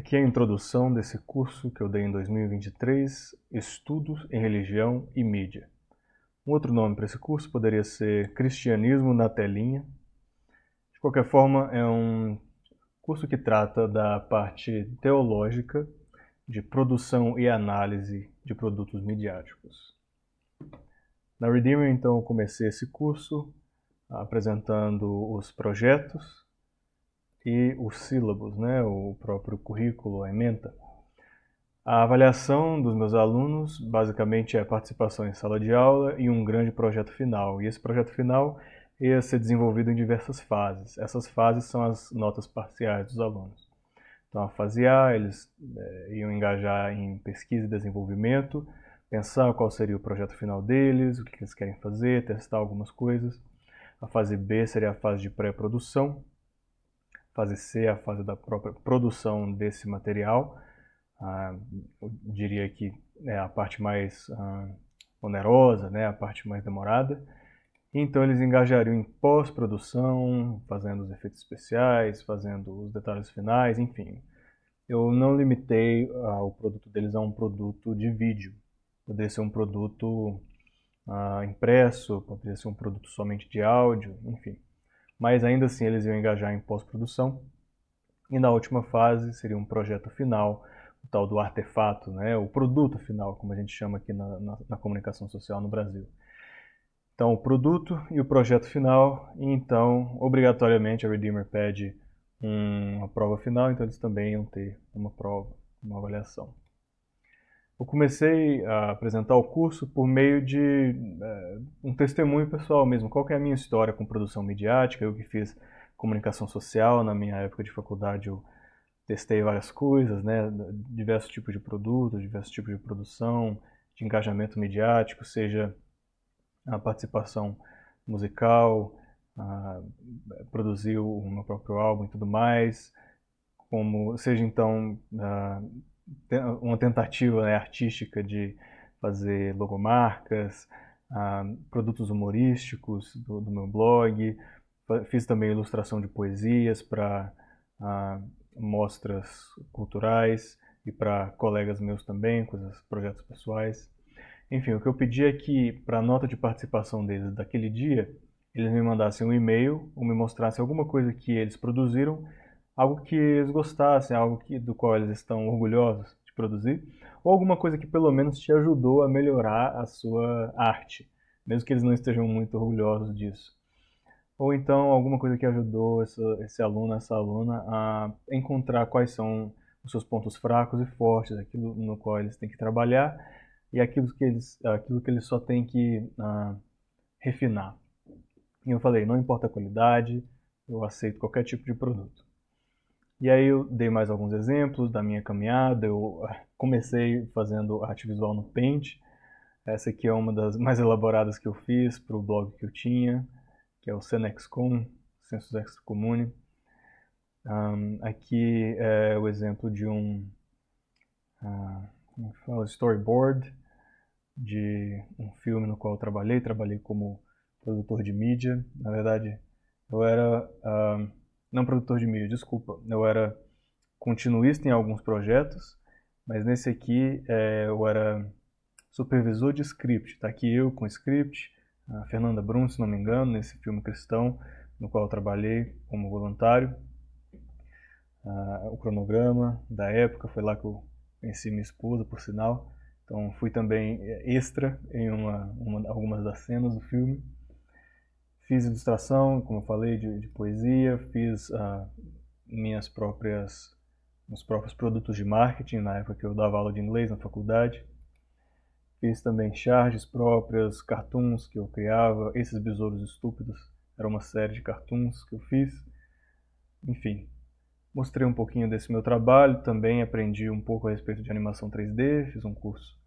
Aqui é a introdução desse curso que eu dei em 2023, Estudos em Religião e Mídia. Um outro nome para esse curso poderia ser Cristianismo na Telinha. De qualquer forma, é um curso que trata da parte teológica de produção e análise de produtos midiáticos. Na Redeemer, então, eu comecei esse curso apresentando os projetos e os sílabos, o próprio currículo, a ementa. A avaliação dos meus alunos basicamente é a participação em sala de aula e um grande projeto final. E esse projeto final ia ser desenvolvido em diversas fases. Essas fases são as notas parciais dos alunos. Então, a fase A, eles iam engajar em pesquisa e desenvolvimento, pensar qual seria o projeto final deles, o que eles querem fazer, testar algumas coisas. A fase B seria a fase de pré-produção. Fase C, a fase da própria produção desse material. Eu diria que é a parte mais onerosa, a parte mais demorada. Então eles engajariam em pós-produção, fazendo os efeitos especiais, fazendo os detalhes finais, enfim. Eu não limitei o produto deles a um produto de vídeo. Poderia ser um produto impresso, poderia ser um produto somente de áudio, enfim. Mas ainda assim eles iam engajar em pós-produção. E na última fase seria um projeto final, o tal do artefato, o produto final, como a gente chama aqui na comunicação social no Brasil. Então, o produto e o projeto final, e então, obrigatoriamente, a Redeemer pede uma prova final, então eles também iam ter uma prova, uma avaliação. Eu comecei a apresentar o curso por meio de um testemunho pessoal mesmo. Qual que é a minha história com produção midiática? Eu que fiz comunicação social na minha época de faculdade, eu testei várias coisas, diversos tipos de produtos, diversos tipos de produção, de engajamento midiático, seja a participação musical, produzir o meu próprio álbum e tudo mais, como seja então uma tentativa artística de fazer logomarcas, produtos humorísticos do meu blog. Fiz também ilustração de poesias para mostras culturais e para colegas meus também, com os projetos pessoais. Enfim, o que eu pedi é que, para a nota de participação deles daquele dia, eles me mandassem um e-mail ou me mostrassem alguma coisa que eles produziram, algo que eles gostassem, algo do qual eles estão orgulhosos de produzir, ou alguma coisa que pelo menos te ajudou a melhorar a sua arte, mesmo que eles não estejam muito orgulhosos disso. Ou então alguma coisa que ajudou esse aluno, essa aluna a encontrar quais são os seus pontos fracos e fortes, aquilo no qual eles têm que trabalhar e aquilo que eles só têm que refinar. E eu falei, não importa a qualidade, eu aceito qualquer tipo de produto. E aí eu dei mais alguns exemplos da minha caminhada. Eu comecei fazendo arte visual no Paint. Essa aqui é uma das mais elaboradas que eu fiz para o blog que eu tinha, que é o Senexcom, Sensus Extra Comune. Aqui é o exemplo de um storyboard de um filme no qual eu trabalhei como produtor de mídia. Na verdade, eu era não produtor de mídia, desculpa, eu era continuista em alguns projetos, mas nesse aqui eu era supervisor de script. Tá aqui eu com script, a Fernanda Brum, se não me engano, nesse filme cristão, no qual eu trabalhei como voluntário. O cronograma da época, foi lá que eu conheci minha esposa, por sinal. Então fui também extra em algumas das cenas do filme. Fiz ilustração, como eu falei, de poesia. Fiz meus próprios produtos de marketing na época que eu dava aula de inglês na faculdade. Fiz também charges próprias, cartoons que eu criava. Esses besouros estúpidos era uma série de cartoons que eu fiz. Enfim, mostrei um pouquinho desse meu trabalho. Também aprendi um pouco a respeito de animação 3D. Fiz um curso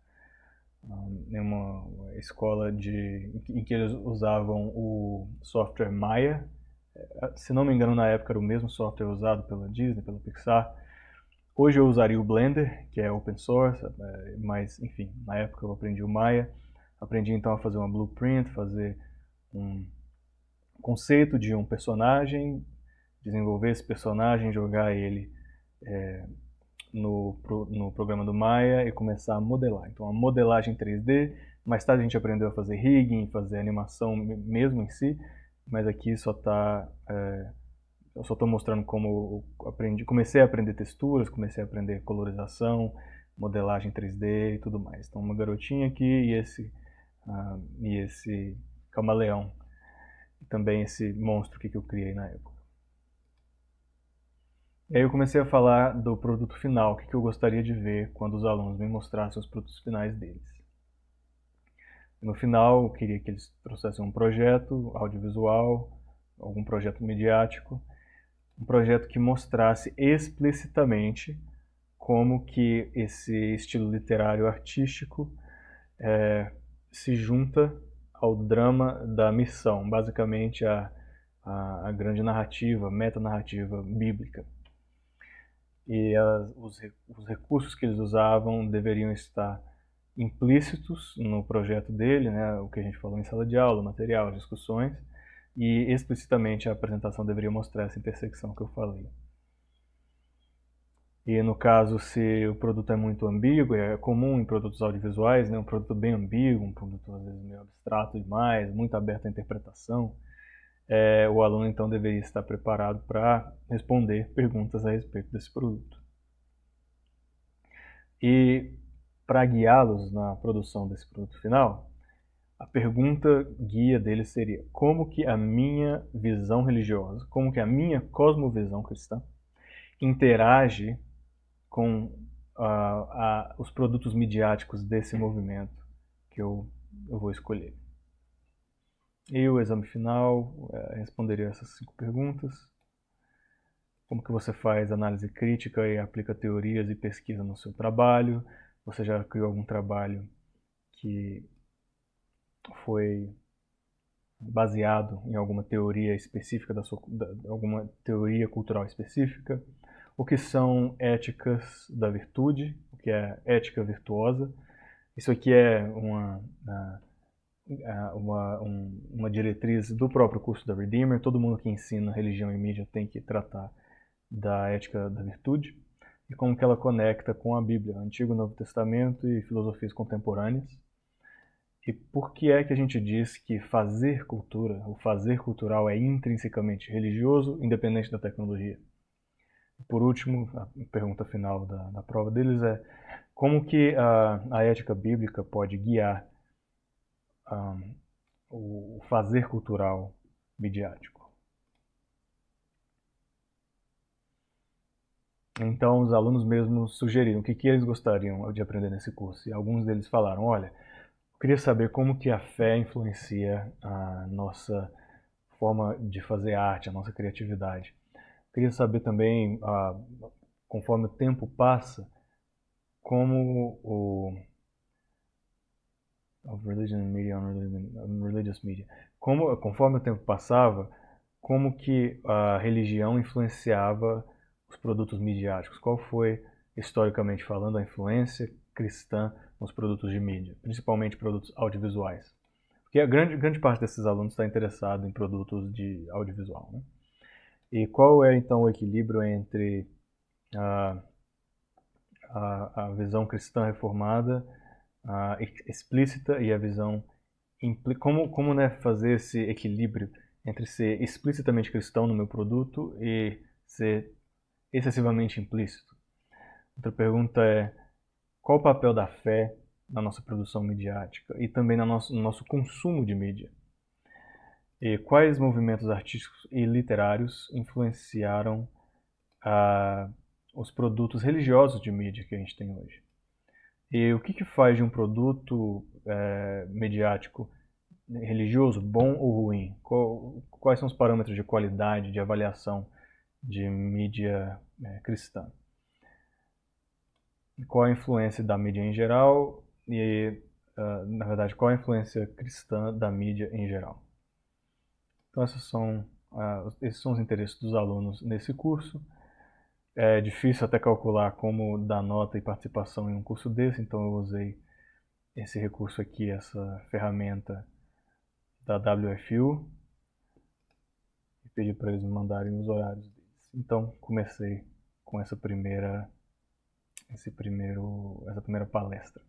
em uma escola em que eles usavam o software Maya. Se não me engano, na época era o mesmo software usado pela Disney, pela Pixar. Hoje eu usaria o Blender, que é open source, mas enfim, na época eu aprendi o Maya. Aprendi então a fazer uma blueprint, fazer um conceito de um personagem, desenvolver esse personagem, jogar ele no programa do Maya e começar a modelar. Então, a modelagem 3D, mais tarde a gente aprendeu a fazer rigging, fazer animação mesmo em si, mas aqui eu só estou mostrando como comecei a aprender texturas, comecei a aprender colorização, modelagem 3D e tudo mais. Então, uma garotinha aqui e esse camaleão. E também esse monstro que eu criei na época. E aí eu comecei a falar do produto final, o que eu gostaria de ver quando os alunos me mostrassem os produtos finais deles. No final, eu queria que eles trouxessem um projeto audiovisual, algum projeto midiático, um projeto que mostrasse explicitamente como que esse estilo literário artístico se junta ao drama da missão, basicamente a grande narrativa, metanarrativa bíblica. E os recursos que eles usavam deveriam estar implícitos no projeto dele, né, o que a gente falou em sala de aula, material, discussões, e explicitamente a apresentação deveria mostrar essa intersecção que eu falei. E no caso, se o produto é muito ambíguo, é comum em produtos audiovisuais, né, um produto bem ambíguo, um produto às vezes meio abstrato demais, muito aberto à interpretação, o aluno então deveria estar preparado para responder perguntas a respeito desse produto. E para guiá-los na produção desse produto final, a pergunta guia deles seria: como que a minha visão religiosa, como que a minha cosmovisão cristã interage com os produtos midiáticos desse movimento que eu vou escolher. E o exame final responderia essas 5 perguntas. Como que você faz análise crítica e aplica teorias e pesquisa no seu trabalho? Você já criou algum trabalho que foi baseado em alguma teoria específica alguma teoria cultural específica? O que são éticas da virtude? O que é ética virtuosa? Isso aqui é uma diretriz do próprio curso da Redeemer. Todo mundo que ensina religião e mídia tem que tratar da ética da virtude e como que ela conecta com a Bíblia, Antigo e Novo Testamento e filosofias contemporâneas. E por que é que a gente diz que fazer cultura, o fazer cultural é intrinsecamente religioso, independente da tecnologia? Por último, a pergunta final da prova deles é: como que a ética bíblica pode guiar o fazer cultural midiático? Então, os alunos mesmos sugeriram o que eles gostariam de aprender nesse curso. E alguns deles falaram: olha, eu queria saber como que a fé influencia a nossa forma de fazer arte, a nossa criatividade. Eu queria saber também, conforme o tempo passa, como conforme o tempo passava, como que a religião influenciava os produtos midiáticos? Qual foi, historicamente falando, a influência cristã nos produtos de mídia, principalmente produtos audiovisuais? Porque a grande parte desses alunos está interessado em produtos de audiovisual, né? E qual é, então, o equilíbrio entre a visão cristã reformada explícita e a visão como né, fazer esse equilíbrio entre ser explicitamente cristão no meu produto e ser excessivamente implícito? Outra pergunta é: qual o papel da fé na nossa produção midiática e também no nosso consumo de mídia? E quais movimentos artísticos e literários influenciaram os produtos religiosos de mídia que a gente tem hoje? E o que faz de um produto midiático religioso bom ou ruim? Quais são os parâmetros de qualidade, de avaliação de mídia cristã? Qual a influência da mídia em geral e, na verdade, qual a influência cristã da mídia em geral? Então, esses são os interesses dos alunos nesse curso. É difícil até calcular como dar nota e participação em um curso desse, então eu usei esse recurso aqui, essa ferramenta da WFU, e pedi para eles me mandarem os horários deles. Então, comecei com essa primeira essa primeira palestra.